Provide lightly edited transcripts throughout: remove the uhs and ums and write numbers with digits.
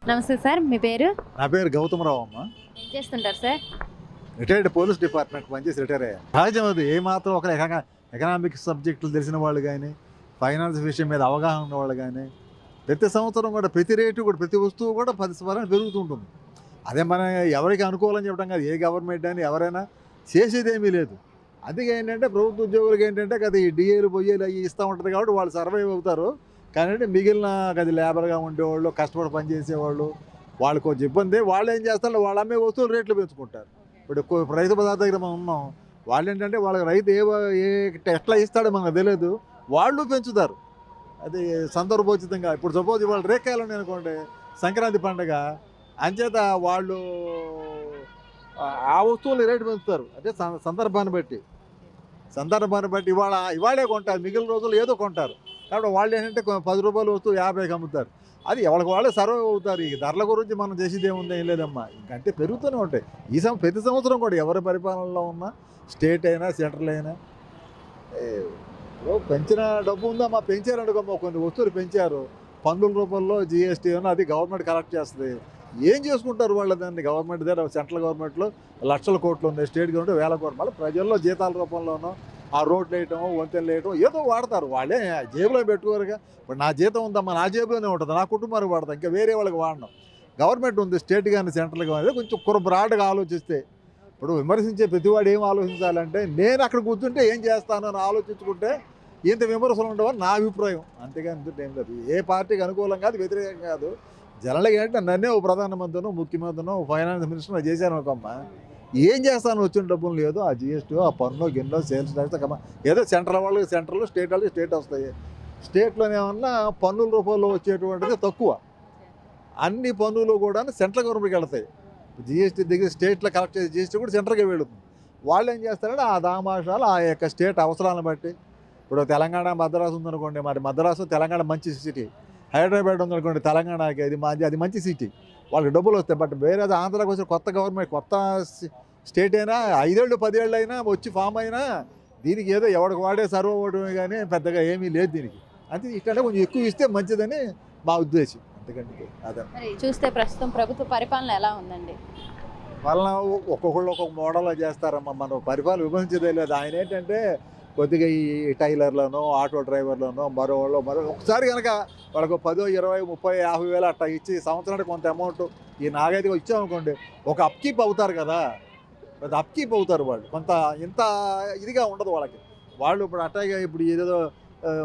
నమస్తే సార్. మీ పేరు? నా పేరు గౌతమరావు అమ్మ. ఏం చేస్తుంటారు సార్? రిటైర్డ్ పోలీస్ డిపార్ట్మెంట్ పనిచేసి రిటైర్ అయ్యాను. సహజం అది. ఏమాత్రం ఒక ఎకనామిక్స్ సబ్జెక్టులు తెలిసిన వాళ్ళు కానీ, ఫైనాన్స్ విషయం మీద అవగాహన ఉన్నవాళ్ళు కానీ, ప్రతి సంవత్సరం కూడా ప్రతి రేటు కూడా ప్రతి వస్తువు కూడా 10% పెరుగుతూ ఉంటుంది. అదే మన ఎవరికి అనుకూలం చెప్పడం కాదు. ఏ గవర్నమెంట్ అని ఎవరైనా చేసేదేమీ లేదు. అందుకే ఏంటంటే ప్రభుత్వ ఉద్యోగులకి ఏంటంటే అది డిఏలు పొయ్యేలు అవి ఇస్తూ ఉంటుంది కాబట్టి వాళ్ళు సర్వైవ్ అవుతారు. కానీ మిగిలిన అది లేబర్గా ఉండేవాళ్ళు, కష్టపడి పనిచేసేవాళ్ళు, వాళ్ళకి కొంచెం ఇబ్బంది. వాళ్ళు ఏం చేస్తారు, వాళ్ళు అమ్మే వస్తువులు రేట్లు పెంచుకుంటారు. ఇప్పుడు రైతు బజార్ దగ్గర మనం ఉన్నాం. వాళ్ళు ఏంటంటే వాళ్ళకి రైతు ఎట్లా ఇస్తాడో మనకు తెలియదు, వాళ్ళు పెంచుతారు. అది సందర్భోచితంగా. ఇప్పుడు సపోజ్ వాళ్ళు రేకాయలు అనుకోండి, సంక్రాంతి పండుగ అంచేత వాళ్ళు ఆ వస్తువులు రేటు పెంచుతారు. అంటే సందర్భాన్ని బట్టి ఇవాళే కొంటారు, మిగిలిన రోజులు ఏదో కొంటారు. కాబట్టి వాళ్ళు ఏంటంటే 10 రూపాయలు వస్తువు 50కి అమ్ముతారు. అది ఎవరికి వాళ్ళే సర్వైవ్ అవుతారు. ఈ ధరల గురించి మనం చేసేది ఏముంది, ఏం లేదమ్మా. ఇంకంటే పెరుగుతూనే ఉంటాయి. ప్రతి సంవత్సరం కూడా ఎవరి పరిపాలనలో ఉన్నా, స్టేట్ అయినా సెంట్రల్ అయినా పెంచిన డబ్బు ఉందమ్మా. పెంచారనుకోమ్మా, కొన్ని వస్తువులు పెంచారు పన్నుల రూపంలో, జిఎస్టీ అని, అది గవర్నమెంట్ కలెక్ట్ చేస్తుంది. ఏం చేసుకుంటారు వాళ్ళు దాన్ని? గవర్నమెంట్ దగ్గర సెంట్రల్ గవర్నమెంట్లో లక్షల కోట్లు ఉన్నాయి, స్టేట్ గవర్నమెంట్ వేల కోట్లు. మళ్ళీ ప్రజల్లో జీతాల రూపంలోనో ఆ రోడ్లు వేయటం, వంతెనలు వేయటం ఏదో వాడతారు. వాళ్ళే జేబులో పెట్టుకోరుగా. ఇప్పుడు నా జీతం ఉందమ్మా, నా జేబులోనే ఉంటుంది, నా కుటుంబానికి వాడతాం, ఇంకా వేరే వాళ్ళకి వాడడం. గవర్నమెంట్ ఉంది, స్టేట్ కానీ సెంట్రల్ కానీ, కొంచెం బ్రాడ్గా ఆలోచిస్తే. ఇప్పుడు విమర్శించే ప్రతివాడు ఏం ఆలోచించాలంటే, నేను అక్కడ కూర్చుంటే ఏం చేస్తాను అని ఆలోచించుకుంటే ఇంత విమర్శలు ఉండవని నా అభిప్రాయం. అంతేగాని ఏం లేదు. ఏ పార్టీకి అనుకూలం కాదు, వ్యతిరేకం కాదు. జనరల్గా ఏంటంటే నన్నే ఓ ప్రధానమంత్రినో, ముఖ్యమంత్రినో, ఫైనాన్స్ మినిస్టర్నో చేశాను అనుకోమ్మా, ఏం చేస్తాను? వచ్చిన డబ్బులు లేదు, ఆ జిఎస్టీ, ఆ పన్ను గిన్నె, సేల్స్ ట్యాక్స్ కమ్మా. ఏదో సెంట్రల్ వాళ్ళకి సెంట్రల్, స్టేట్ వాళ్ళకి స్టేట్ వస్తాయి. స్టేట్లోనే ఏమన్నా పన్నుల రూపంలో వచ్చేటువంటిది తక్కువ. అన్ని పన్నులు కూడా సెంట్రల్ గవర్నమెంట్కి వెళ్తాయి. జిఎస్టీ దగ్గర స్టేట్లో కలెక్ట్ చేసే జిఎస్టీ కూడా సెంట్రల్గా వెళుతుంది. వాళ్ళు ఏం చేస్తారంటే ఆ దామాషాలు ఆ యొక్క స్టేట్ అవసరాలను బట్టి. ఇప్పుడు తెలంగాణ, మద్రాసు ఉందనుకోండి, మరి మద్రాసు తెలంగాణ మంచి సిటీ. హైదరాబాద్ ఉందనుకోండి, తెలంగాణకి అది మంచి సిటీ. వాళ్ళకి డబ్బులు వస్తాయి. బట్ వేరే ఆంధ్రాకి వచ్చిన కొత్త గవర్నమెంట్, కొత్త స్టేట్ అయినా 5 ఏళ్ళు 10 ఏళ్ళు అయినా వచ్చి ఫామ్ అయినా దీనికి ఏదో ఎవరికి వాడే సర్వ్ అవ్వడమే కానీ పెద్దగా ఏమీ లేదు దీనికి. అంటే ఇట్లా కొంచెం ఎక్కువ ఇస్తే మంచిదని మా ఉద్దేశం. అంతకంటే అదే. మరి చూస్తే ప్రస్తుతం ప్రభుత్వ పరిపాలన ఎలా ఉందండి? వాళ్ళ ఒక్కొక్కళ్ళు ఒక్కొక్క మోడల్లో చేస్తారమ్మా. మనం పరిపాలన విభజించేదే లేదు. ఆయన ఏంటంటే కొద్దిగా ఈ టైలర్లను, ఆటో డ్రైవర్లను, మరో ఒకసారి కనుక వాళ్ళకు 10, 20, 30, 50 వేలు అట్లా ఇచ్చి సంవత్సరానికి కొంత అమౌంట్ ఈ నాగైదుగా ఇచ్చామనుకోండి, ఒక అప్కీప్ అవుతారు కదా. పెద్ద అప్కీప్ అవుతారు వాళ్ళు. కొంత ఇంత ఇదిగా ఉండదు వాళ్ళకి. వాళ్ళు ఇప్పుడు అట్టాగా ఇప్పుడు ఏదేదో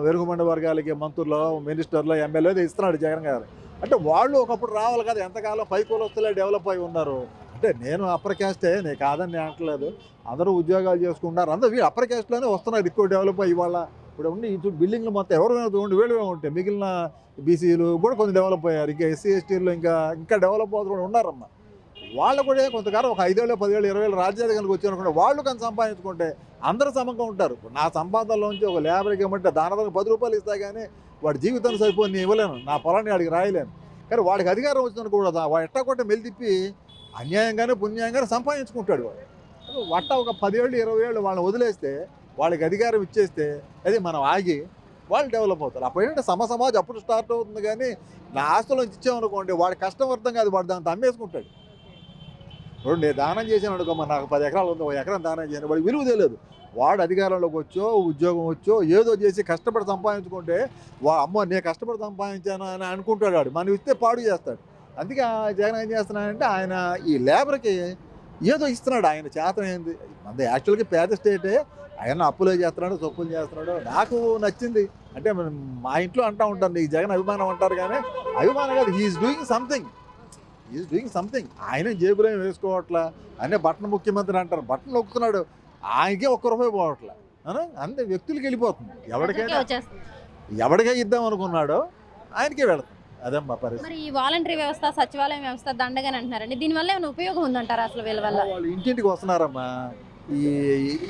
వెరుగుమండ వర్గాలకి మంత్రులు, మినిస్టర్లు, ఎమ్మెల్యేలు ఇస్తున్నాడు జగన్ గారు. అంటే వాళ్ళు ఒకప్పుడు రావాలి కదా. ఎంతకాలం పై కులస్తులే డెవలప్ అయి ఉన్నారు. అంటే నేను అప్పర్ క్యాస్టే, నేను కాదని నేను అనట్లేదు. అందరూ ఉద్యోగాలు చేసుకుంటారు, అందరూ వీళ్ళు అప్పర్ క్యాస్ట్లోనే వస్తున్నారు ఎక్కువ డెవలప్ అయ్యి. వాళ్ళ ఇప్పుడు ఉండి బిల్డింగ్లు మొత్తం ఎవరైనా చూడండి వేలువే ఉంటాయి. మిగిలిన బీసీలు కూడా కొంచెం డెవలప్ అయ్యారు. ఇంకా ఎస్సీ ఎస్టీలు ఇంకా డెవలప్ అవుతూ కూడా ఉన్నారమ్మా. వాళ్ళు కూడా కొంతకాలం ఒక 5 ఏళ్ళు 10 ఏళ్ళు 20 ఏళ్ళు రాజ్యాలు కనుక వచ్చారనుకుంటే వాళ్ళు కానీ సంపాదించుకుంటే అందరూ సమంగా ఉంటారు. నా సంపాదనలోంచి ఒక లేబర్కి ఇవ్వమంటే దాని 10 రూపాయలు ఇస్తా కానీ వాడి జీవితాన్ని సరిపోయి నేను ఇవ్వలేను, నా పొలాన్ని వాడికి రాయలేను. కానీ వాడికి అధికారం వచ్చిందని కూడా వాడు ఎట్టా కొట్ట మెల్లి తిప్పి అన్యాయంగానే పుణ్యంగానే సంపాదించుకుంటాడు. వాడు వట్ట ఒక 10 ఏళ్ళు 20 ఏళ్ళు వాళ్ళని వదిలేస్తే, వాళ్ళకి అధికారం ఇచ్చేస్తే అది మనం ఆగి వాళ్ళు డెవలప్ అవుతారు. అప్పుడు ఏంటంటే సమాజం అప్పుడు స్టార్ట్ అవుతుంది. కానీ నా ఆస్తులను ఇచ్చామనుకోండి, వాడి కష్టం అర్థం కాదు, వాడు దాంతో అమ్మేసుకుంటాడు. ఇప్పుడు నేను దానం చేశాను అనుకోమా, నాకు 10 ఎకరాలు ఉంది, 1 ఎకరం దానం చేయను, వాడికి విలువ తెలియదు. వాడు అధికారంలోకి వచ్చో ఉద్యోగం వచ్చో ఏదో చేసి కష్టపడి సంపాదించుకుంటే అమ్మో నేను కష్టపడి సంపాదించాను అని అనుకుంటాడు. వాడు మనం ఇస్తే పాడు చేస్తాడు. అందుకే జగన్ ఏం చేస్తున్నాడంటే ఆయన ఈ లేబర్కి ఏదో ఇస్తున్నాడు. ఆయన చేతనైంది. మన యాక్చువల్గా పేద స్టేటే, ఆయన అప్పులే చేస్తున్నాడు, సొప్పులు చేస్తున్నాడు. నాకు నచ్చింది అంటే మా ఇంట్లో అంటూ ఉంటాను, నీకు జగన్ అభిమానం అంటారు కానీ అభిమానం కాదు, హీఈస్ డూయింగ్ సంథింగ్. ఆయన జేబులో వేసుకోవట్లా. అనే బట్టన్ ముఖ్యమంత్రి అంటారు, బట్టన్ నొక్కుతున్నాడు, ఆయనకే ₹1 పోవట్లా. అంతే వ్యక్తులకి వెళ్ళిపోతుంది. ఎవరికే ఇద్దాం అనుకున్నాడో ఆయనకే వెళుతుంది. అదమ్మా పరిస్థితి. మరి ఈ వాలంటరీ వ్యవస్థ, సచివాలయం వ్యవస్థ దండగాని అంటున్నారండి. దీనివల్ల ఏమైనా ఉపయోగం ఉందంటారా అసలు వీళ్ళ వల్ల? వాళ్ళు ఇంటింటికి వస్తున్నారమ్మా.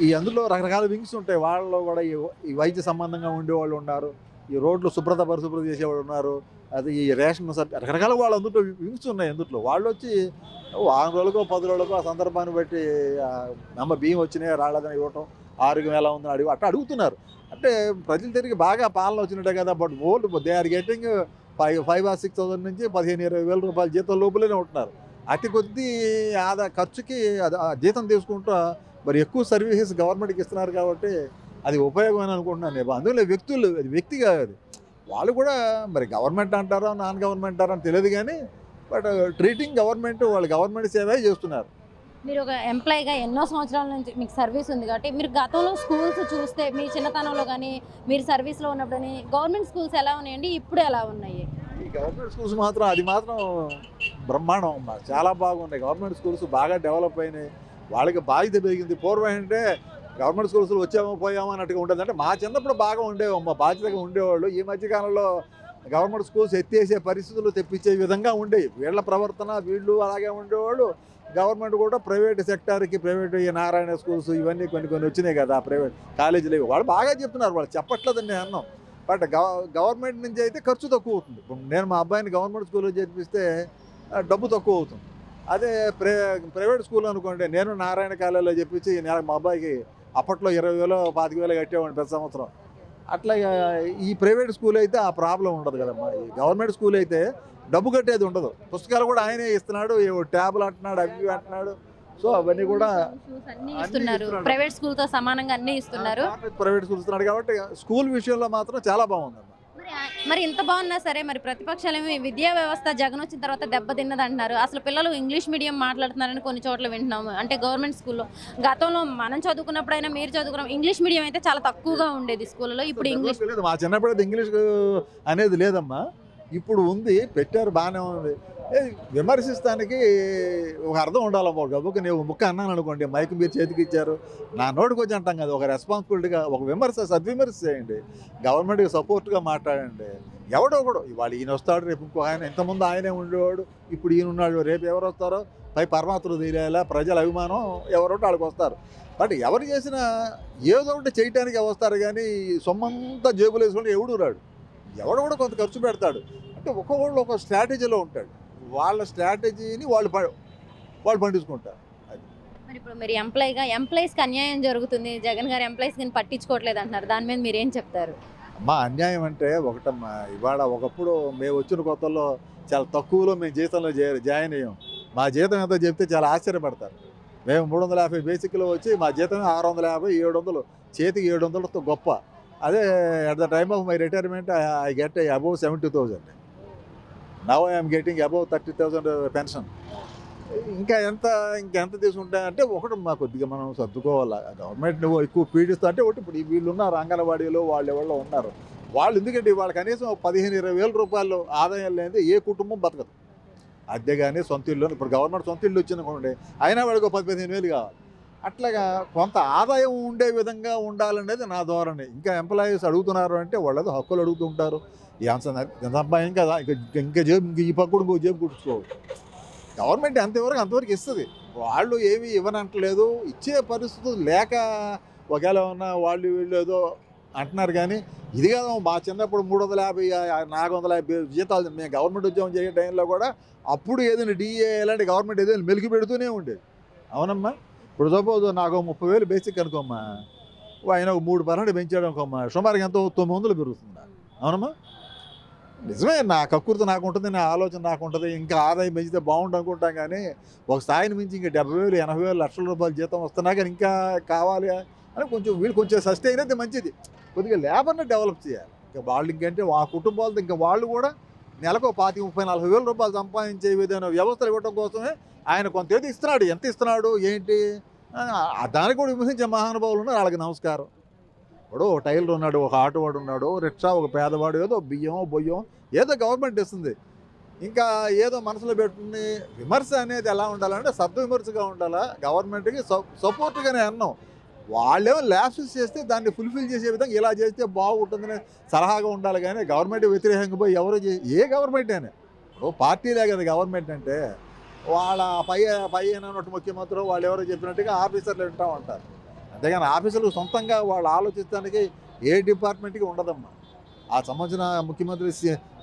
ఈ అందులో రకరకాల వింగ్స్ ఉంటాయి. వాళ్ళలో కూడా ఈ వైద్య సంబంధంగా ఉండేవాళ్ళు ఉన్నారు, ఈ రోడ్లు పరిశుభ్రత చేసేవాళ్ళు ఉన్నారు, అది ఈ రేషన్ రకరకాల వాళ్ళు అందులో వింగ్స్ ఉన్నాయి. అందులో వాళ్ళు వచ్చి వారం రోజులకో 10 రోజులకో ఆ సందర్భాన్ని బట్టి అమ్మ బియ్యం వచ్చినాయి రాలేదని ఇవ్వటం, ఆరోగ్యం ఎలా ఉందని అట్లా అడుగుతున్నారు. అంటే ప్రజలు తిరిగి బాగా పాలన వచ్చినట్టే కదా. But old they are getting 5,000 నుంచి 15,000-20,000 రూపాయల జీతం లోపలనే ఉంటున్నారు. అతి కొద్ది ఖర్చుకి అది ఆ జీతం తీసుకుంటూ మరి ఎక్కువ సర్వీసెస్ గవర్నమెంట్కి ఇస్తున్నారు కాబట్టి అది ఉపయోగం అని అనుకుంటున్నాను నేను. అందులో వ్యక్తులు, అది వ్యక్తి కాదు, అది వాళ్ళు కూడా మరి గవర్నమెంట్ అంటారో నాన్ గవర్నమెంట్ అంటారో అని తెలియదు కానీ బట్ ట్రీటింగ్ గవర్నమెంట్, వాళ్ళు గవర్నమెంట్ సేవే చేస్తున్నారు. మీరు ఒక ఎంప్లాయీగా ఎన్నో సంవత్సరాల నుంచి మీకు సర్వీస్ ఉంది కాబట్టి మీరు గతంలో స్కూల్స్ చూస్తే మీ చిన్నతనంలో కానీ మీరు సర్వీస్లో ఉన్నప్పుడు కానీ గవర్నమెంట్ స్కూల్స్ ఎలా ఉన్నాయండి, ఇప్పుడు ఎలా ఉన్నాయి? ఈ గవర్నమెంట్ స్కూల్స్ మాత్రం అది మాత్రం బ్రహ్మాండం అమ్మా, చాలా బాగున్నాయి. గవర్నమెంట్ స్కూల్స్ బాగా డెవలప్ అయినాయి, వాళ్ళకి బాధ్యత పెరిగింది. పూర్వం అంటే గవర్నమెంట్ స్కూల్స్లో వచ్చామో పోయామో అన్నట్టుగా ఉంటుంది. అంటే మా చిన్నప్పుడు బాగా ఉండేవమ్మా, బాధ్యతగా ఉండేవాళ్ళు. ఈ మధ్యకాలంలో గవర్నమెంట్ స్కూల్స్ ఎత్తేసే పరిస్థితులు తెప్పించే విధంగా ఉండేవి. వీళ్ళ ప్రవర్తన, వీళ్ళు అలాగే ఉండేవాళ్ళు. గవర్నమెంట్ కూడా ప్రైవేట్ సెక్టార్కి, ప్రైవేట్ ఈ నారాయణ స్కూల్స్ ఇవన్నీ కొన్ని వచ్చినాయి కదా, ప్రైవేట్ కాలేజీలు వాళ్ళు బాగా చెప్తున్నారు, వాళ్ళు చెప్పట్లేదని నేను అన్నాం. బట్ గవర్నమెంట్ నుంచి అయితే ఖర్చు తక్కువ అవుతుంది. ఇప్పుడు నేను మా అబ్బాయిని గవర్నమెంట్ స్కూల్లో చేర్పిస్తే డబ్బు తక్కువ అవుతుంది. అదే ప్రైవేట్ స్కూల్ అనుకోండి, నేను నారాయణ కాలేజీలో చెప్పించి నేను మా అబ్బాయికి అప్పట్లో 20,000 25,000 కట్టేవాడిని ప్రతి సంవత్సరం. అట్లా ఈ ప్రైవేట్ స్కూల్ అయితే ఆ ప్రాబ్లం ఉండదు కదమ్మా. ఈ గవర్నమెంట్ స్కూల్ అయితే డబ్బు కట్టేది ఉండదు, పుస్తకాలు కూడా ఆయనే ఇస్తున్నాడు, ట్యాబ్లు అంటున్నాడు, అవి అంటున్నాడు. సో అవన్నీ కూడా ఇస్తున్నారు, ప్రైవేట్ స్కూల్తో సమానంగా అన్నీ ఇస్తున్నారు. ప్రైవేట్ స్కూల్ ఇస్తున్నాడు కాబట్టి స్కూల్ విషయంలో మాత్రం చాలా బాగుందమ్మా. మరి ఇంత బాగున్నా సరే మరి ప్రతిపక్షాలేమో విద్యా వ్యవస్థ జగన్ వచ్చిన తర్వాత దెబ్బతిన్నది అంటున్నారు. అసలు పిల్లలు ఇంగ్లీష్ మీడియం మాట్లాడుతున్నారని కొన్ని చోట్ల వింటున్నాము. అంటే గవర్నమెంట్ స్కూల్లో గతంలో మనం చదువుకున్నప్పుడైనా మీరు చదువుకున్నాం, ఇంగ్లీష్ మీడియం అయితే చాలా తక్కువగా ఉండేది స్కూళ్ళలో. ఇప్పుడు ఇంగ్లీష్ లేదు, మా చిన్నప్పుడు అయితే ఇంగ్లీష్ అనేది లేదమ్మా. ఇప్పుడు ఉంది, పెట్టారు, బాగానే ఉంది. విమర్శిస్తానికి ఒక అర్థం ఉండాలమ్మా. ఒక గబ్బుకి నేను ముక్క అన్నాను అనుకోండి, మైక్ మీరు చేతికి ఇచ్చారు, నా నోటికి వచ్చి అంటాం కదా, ఒక రెస్పాన్సిబిలిటీగా ఒక విమర్శ, సద్విమర్శ చేయండి, గవర్నమెంట్కి సపోర్ట్గా మాట్లాడండి. ఎవడో ఒకడు, ఇవాళ ఈయన వస్తాడు, రేపు ఇంకో ఆయన, ఇంతకుముందు ఆయనే ఉండేవాడు, ఇప్పుడు ఈయన ఉన్నాడు, రేపు ఎవరు వస్తారో పై పరమాత్రులు తెలియాలా, ప్రజల అభిమానం ఎవరో వాళ్ళకి వస్తారు. బట్ ఎవరు చేసినా ఏదో ఒకటి చేయటానికి వస్తారు కానీ సొమ్మంతా జేబులు వేసుకుంటే ఎవడు రాడు. ఎవడు కూడా కొంత ఖర్చు పెడతాడు. అంటే ఒక్కొక్కళ్ళు ఒక స్ట్రాటజీలో ఉంటాడు, వాళ్ళ స్ట్రాటజీని వాళ్ళు పండించుకుంటారు. మరి ఇప్పుడు మీరు ఎంప్లాయీగా ఎంప్లాయీస్కి అన్యాయం జరుగుతుంది, జగన్ గారు ఎంప్లాయీస్కి పట్టించుకోవట్లేదు అంటున్నారు, దాని మీద మీరు ఏం చెప్తారు? మా అన్యాయం అంటే ఒకటమ్మా, ఇవాళ ఒకప్పుడు మేము వచ్చిన కొత్తలో చాలా తక్కువలో మేము జీతంలో జాయిన్ అయ్యాం. మా జీతం ఎంతో చెప్తే చాలా ఆశ్చర్యపడతారు. మేము 350 బేసిక్లో వచ్చి మా జీతం 650, 700, చేతికి 700తో గొప్ప. అదే at the time of my retirement I get above 70,000. Now I'm getting above 30,000 pension. ఇంకెంత తీసుకుంటా అంటే ఒకటి మా కొద్దిగా మనం సర్దుకోవాలి. గవర్నమెంట్ నువ్వు ఎక్కువ పీడిస్తా అంటే ఒకటి, ఇప్పుడు వీళ్ళు ఉన్నారు అంగన్వాడీలో, వాళ్ళు ఎవరో ఉన్నారు, వాళ్ళు ఎందుకంటే వాళ్ళు కనీసం 15,000-20,000 రూపాయలు ఆదాయం లేనిదే ఏ కుటుంబం బతకదు. అద్దె కానీ సొంత ఇల్లు, ఇప్పుడు గవర్నమెంట్ సొంత ఇల్లు వచ్చిందనుకోండి, అయినా వాడికి 10,000-15,000 కావాలి. అట్లాగా కొంత ఆదాయం ఉండే విధంగా ఉండాలనేది నా ధోరణి. ఇంకా ఎంప్లాయీస్ అడుగుతున్నారు అంటే వాళ్ళది హక్కులు అడుగుతుంటారు. ఈ సంపాదన కదా, ఇంకా జేబు, ఇంక ఈ పక్కడు ఇంకో జేబు కుట్టుకోవు. గవర్నమెంట్ అంతవరకు ఇస్తుంది, వాళ్ళు ఏమీ ఇవ్వనంటలేదు. ఇచ్చే పరిస్థితులు లేక ఒకవేళ ఉన్న వాళ్ళు వీళ్ళు ఏదో అంటున్నారు కానీ ఇది కాదు. మా చిన్నప్పుడు 350, 450 జీతాలు మేము గవర్నమెంట్ ఉద్యోగం చేసే టైంలో కూడా అప్పుడు ఏదైనా డిఏ ఇలాంటి గవర్నమెంట్ ఏదైనా మెలికి పెడుతూనే ఉండేది. అవునమ్మా, ఇప్పుడు సపోజ్ నాకు 30,000 బేసిక్ అనుకోమ్మా, ఆయన ఒక 3% పెంచాడు అనుకోమ్మా, సుమారుగా ఎంతో 900 పెరుగుతుంది. అవునమ్మా, నిజమే. నా కక్కుర్తి నాకు ఉంటుంది, నా ఆలోచన నాకు ఉంటుంది, ఇంకా ఆదాయం పెంచితే బాగుండు అనుకుంటాం కానీ ఒక స్థాయిని మించి ఇంకా 70,000, 80,000, లక్షల రూపాయల జీతం వస్తున్నా కానీ ఇంకా కావాలి అని వీళ్ళు కొంచెం సస్టైన్ అయితే మంచిది. కొద్దిగా లేబర్ని డెవలప్ చేయాలి. ఇంకా వాళ్ళు ఇంకంటే ఆ కుటుంబాలతో ఇంకా వాళ్ళు కూడా నెలకు 25,000-40,000 రూపాయలు సంపాదించే విధమైన వ్యవస్థలు ఇవ్వడం కోసమే ఆయన కొంత ఏది ఇస్తున్నాడు. ఎంత ఇస్తున్నాడు ఏంటి దానికి కూడా విమర్శించే మహానుభావులు ఉన్నారు, వాళ్ళకి నమస్కారం. ఇప్పుడు ఒక టైలర్ ఉన్నాడు, ఒక ఆటో వాడు ఉన్నాడు, రిక్షా, ఒక పేదవాడు, ఏదో బియ్యం బొయ్యం ఏదో గవర్నమెంట్ ఇస్తుంది. ఇంకా ఏదో మనసులో పెట్టుకుని విమర్శ అనేది ఎలా ఉండాలంటే సద్విమర్శగా ఉండాలా. గవర్నమెంట్కి సపోర్ట్గానే అన్నాం. వాళ్ళేమో ల్యాప్సెస్ చేస్తే దాన్ని ఫుల్ఫిల్ చేసే విధంగా ఇలా చేస్తే బాగుంటుందనే సలహాగా ఉండాలి కానీ గవర్నమెంట్ వ్యతిరేకంగా పోయి ఎవరు ఏ గవర్నమెంట్ అయినా, ఇప్పుడు పార్టీలే కదా గవర్నమెంట్ అంటే, వాళ్ళ పైన ముఖ్యమంత్రి వాళ్ళు ఎవరో చెప్పినట్టుగా ఆఫీసర్లు వింటూ ఉంటారు. అంతేగాని ఆఫీసర్లు సొంతంగా వాళ్ళు ఆలోచించడానికి ఏ డిపార్ట్మెంట్కి ఉండదమ్మా. ఆ సంబంధించిన ముఖ్యమంత్రి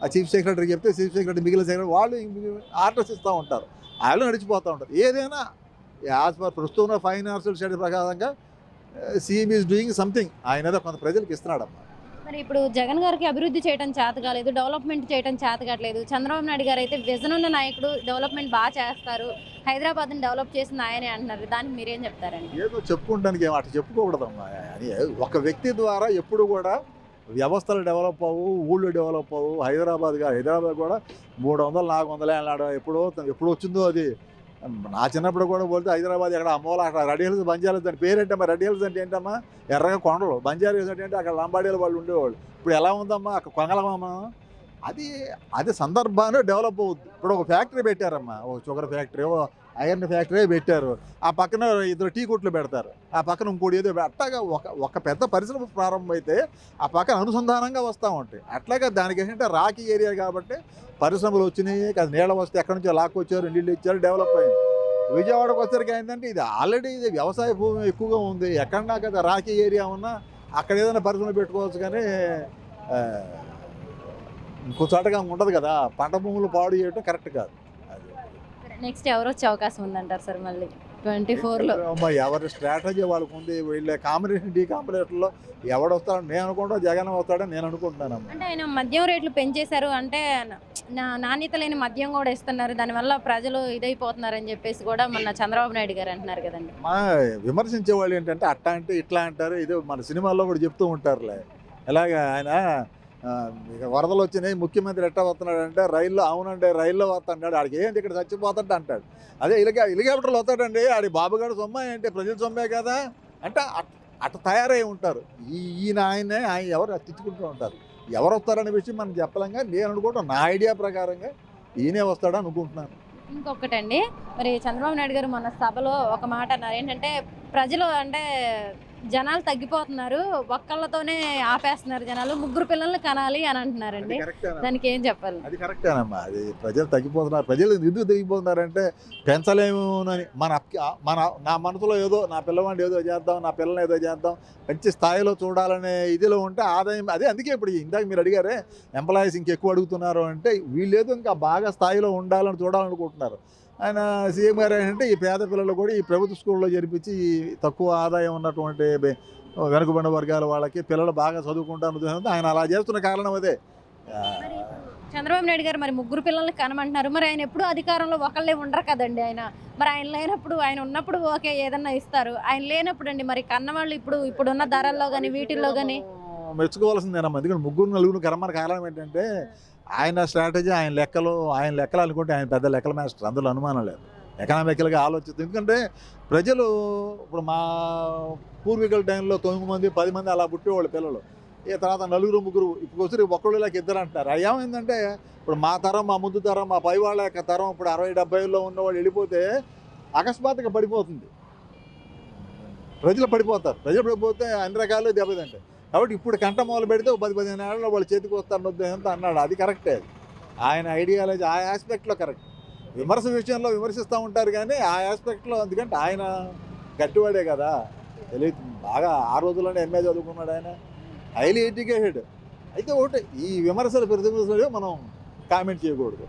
ఆ చీఫ్ సెక్రటరీ చెప్తే చీఫ్ సెక్రటరీ, మిగిలిన సెక్రటరీ వాళ్ళు ఆర్డర్స్ ఇస్తూ ఉంటారు, వాళ్ళు నడిచిపోతూ ఉంటారు. ఏదైనా యాజ్ పర్ ప్రస్తుతం ఫైనాన్షియల్ స్టడీ ప్రకారంగా సీఎం ఈజ్ డూయింగ్ సంథింగ్, ఆయన ఏదో కొంత ప్రజలకు ఇస్తున్నాడమ్మా. మరి ఇప్పుడు జగన్ గారికి అభివృద్ధి చేయడం చేత కాలేదు, డెవలప్మెంట్ చేయడం చేత కావట్లేదు. చంద్రబాబు నాయుడు గారు అయితే విజన్ ఉన్న నాయకుడు, డెవలప్మెంట్ బాగా చేస్తారు, హైదరాబాద్ని డెవలప్ చేసింది ఆయనే అంటున్నారు. దానికి మీరేం చెప్తారండి? ఏదో చెప్పుకుంటానికి ఏమో అట్లా చెప్పుకోకూడదమ్మా. అది ఒక వ్యక్తి ద్వారా ఎప్పుడు కూడా వ్యవస్థలు డెవలప్ అవ్వు, ఊళ్ళు డెవలప్ అవ్వు. హైదరాబాద్ కూడా 300 400 ఏళ్ళ ఎప్పుడు వచ్చిందో అది. నా చిన్నప్పుడు కూడా పోతే హైదరాబాద్ ఎక్కడ అమ్మోలు అక్కడ రెడీ హిల్స్, బంజారా హిల్స్ దాని పేరేంటమ్మా? రెడీ హిల్స్ అంటే ఏంటమ్మా? ఎర్రగా కొండలు. బంజారా హిల్స్ అంటే అక్కడ లంబాడీల వాళ్ళు ఉండేవాళ్ళు. ఇప్పుడు ఎలా ఉందమ్మా? అక్కడ కొంగలమమ్మా. అది అది సందర్భాన్ని డెవలప్ అవుద్ది. ఇప్పుడు ఒక ఫ్యాక్టరీ పెట్టారమ్మా, ఒక షుగర్ ఫ్యాక్టరీ, ఓ ఐరన్ ఫ్యాక్టరీ పెట్టారు. ఆ పక్కన 2 టీ కొట్లు పెడతారు, ఆ పక్కన ఇంకోటి ఏదో అట్లాగా ఒక పెద్ద పరిశ్రమ ప్రారంభమైతే ఆ పక్కన అనుసంధానంగా వస్తూ ఉంటాయి. అట్లాగా దానికి ఏంటంటే రాకీ ఏరియా కాబట్టి పరిశ్రమలు వచ్చినాయి, అది నీళ్ళ వస్తే ఎక్కడి నుంచో లాక్కొచ్చారు, నీళ్ళు ఇచ్చారు, డెవలప్ అయింది. విజయవాడకు వచ్చరికి ఏంటంటే ఇది ఆల్రెడీ ఇది వ్యవసాయ భూమి ఎక్కువగా ఉంది. ఎక్కడన్నా కదా రాకీ ఏరియా ఉన్నా అక్కడ ఏదైనా పరిశ్రమ పెట్టుకోవచ్చు, కానీ ఇంకో చోటగా ఉండదు కదా. పంట భూములు పాడు చేయడం కరెక్ట్ కాదు. నెక్స్ట్ ఎవరు వచ్చే అవకాశం ఉందంటారు సార్ మళ్ళీ 24లో? ఎవరి స్ట్రాటజీ వాళ్ళకు ఉంది. వీళ్ళ కాంబినేషన్ టీ కాంబినేషన్లో ఎవడొస్తాడో నేను అనుకుంటా, జగన్ వస్తాడని నేను అనుకుంటున్నాను. అంటే ఆయన మద్యం రేట్లు పెంచేశారు అంటే నాణ్యత లేని మద్యం కూడా ఇస్తున్నారు, దానివల్ల ప్రజలు ఇదైపోతున్నారని చెప్పేసి కూడా మొన్న చంద్రబాబు నాయుడు గారు అంటున్నారు కదండి. మా విమర్శించే వాళ్ళు ఏంటంటే అట్టా అంటే ఇట్లా అంటారు. ఇది మన సినిమాల్లో కూడా చెప్తూ ఉంటారులే. ఎలాగా ఆయన ఇక వరదలు వచ్చినాయి, ముఖ్యమంత్రి ఎట్టా వస్తున్నాడు అంటే రైల్లో, అవునండి రైల్లో వస్తాడు, ఆడికి ఏంటి ఇక్కడ చచ్చిపోతాడు అంటాడు. అదే హెలికాప్టర్లు వస్తాడండి, ఆడి బాబుగాడు సొమ్మ ఏంటి, ప్రజల సొమ్మే కదా అంటే అట్లా తయారై ఉంటారు. ఆయన ఎవరు తిట్టుకుంటూ ఉంటారు. ఎవరు వస్తారనే విషయం మనం చెప్పలేంగా. నేను అనుకుంటాను, నా ఐడియా ప్రకారంగా ఈయనే వస్తాడని అనుకుంటున్నాను. ఇంకొకటండి, మరి చంద్రబాబు నాయుడు గారు మొన్న సభలో ఒక మాట అన్నారు, ఏంటంటే ప్రజలు అంటే జనాలు తగ్గిపోతున్నారు, ఒక్కళ్ళతోనే ఆపేస్తున్నారు, జనాలు 3 పిల్లల్ని కనాలి అని అంటున్నారండి. దానికి ఏం చెప్పాలి? అది కరెక్టేనమ్మా. అది ప్రజలు తగ్గిపోతున్నారు. ప్రజలు ఎందుకు తగ్గిపోతున్నారంటే పెంచలేమోనని నా మనసులో ఏదో నా పిల్లవాడిని ఏదో చేద్దాం, నా పిల్లల్ని ఏదో చేద్దాం, మంచి స్థాయిలో చూడాలనే ఇదిలో ఉంటే ఆదాయం అదే. అందుకే ఇప్పుడు ఇందాక మీరు అడిగారే ఎంప్లాయీస్ ఇంకెక్కువ అడుగుతున్నారు అంటే, వీళ్ళేదో ఇంకా బాగా స్థాయిలో ఉండాలని చూడాలనుకుంటున్నారు. ఆయన సీఎం గారు ఏంటంటే ఈ పేద పిల్లలు కూడా ఈ ప్రభుత్వ స్కూల్లో చేర్పించి ఈ తక్కువ ఆదాయం ఉన్నటువంటి వెనుకబడిన వర్గాల వాళ్ళకి పిల్లలు బాగా చదువుకుంటాను ఆయన అలా చేస్తున్న కారణం అదే. చంద్రబాబు నాయుడు గారు మరి 3 పిల్లల్ని కనమంటున్నారు, మరి ఆయన ఎప్పుడు అధికారంలో ఒకళ్ళే ఉండరు కదండి. మరి ఆయన లేనప్పుడు, ఆయన ఉన్నప్పుడు ఓకే ఏదన్నా ఇస్తారు, ఆయన లేనప్పుడు అండి మరి కన్నవాళ్ళు ఇప్పుడున్న ధరల్లో కానీ వీటిల్లో కానీ మెచ్చుకోవాల్సిందేనమ్మా. ఎందుకంటే 3 4 కనమని కారణం ఏంటంటే ఆయన స్ట్రాటజీ, ఆయన లెక్కలు అనుకుంటే ఆయన పెద్ద లెక్కల మాస్టర్, అందులో అనుమానం లేదు. ఎకనామికల్గా ఆలోచిస్తుంది. ఎందుకంటే ప్రజలు ఇప్పుడు మా పూర్వీకుల టైంలో 9 మంది 10 మంది అలా పుట్టేవాళ్ళు పిల్లలు. ఈ తర్వాత 4 3 ఇప్పుడు వచ్చి ఒక్కళ్ళు లేక 2 అంటున్నారు. అది ఏమైందంటే ఇప్పుడు మా తరం, మా ముందు తరం, మా పై వాళ్ళ యొక్క తరం ఇప్పుడు 60 70లో ఉన్నవాళ్ళు వెళ్ళిపోతే అకస్మాత్తుగా పడిపోతుంది. ప్రజలు పడిపోతే అన్ని రకాలు దెబ్బతింటాయి. కాబట్టి ఇప్పుడు కంట మొదలు పెడితే 10-15 ఏళ్ళలో వాళ్ళ చేతికి వస్తారన్న ఉద్దేశంతో అన్నాడు. అది కరెక్టే. ఆయన ఐడియాలజీ ఆ ఆస్పెక్ట్లో కరెక్ట్. విమర్శ విషయంలో విమర్శిస్తూ ఉంటారు కానీ ఆ ఆస్పెక్ట్లో, ఎందుకంటే ఆయన గట్టివాడే కదా, తెలియదు బాగా. ఆ రోజుల్లోనే ఎంఏ చదువుకున్నాడు ఆయన, హైలీ ఎడ్యుకేటెడ్. అయితే ఒకటి ఈ విమర్శలు ప్రతిమర్శలు మనం కామెంట్ చేయకూడదు.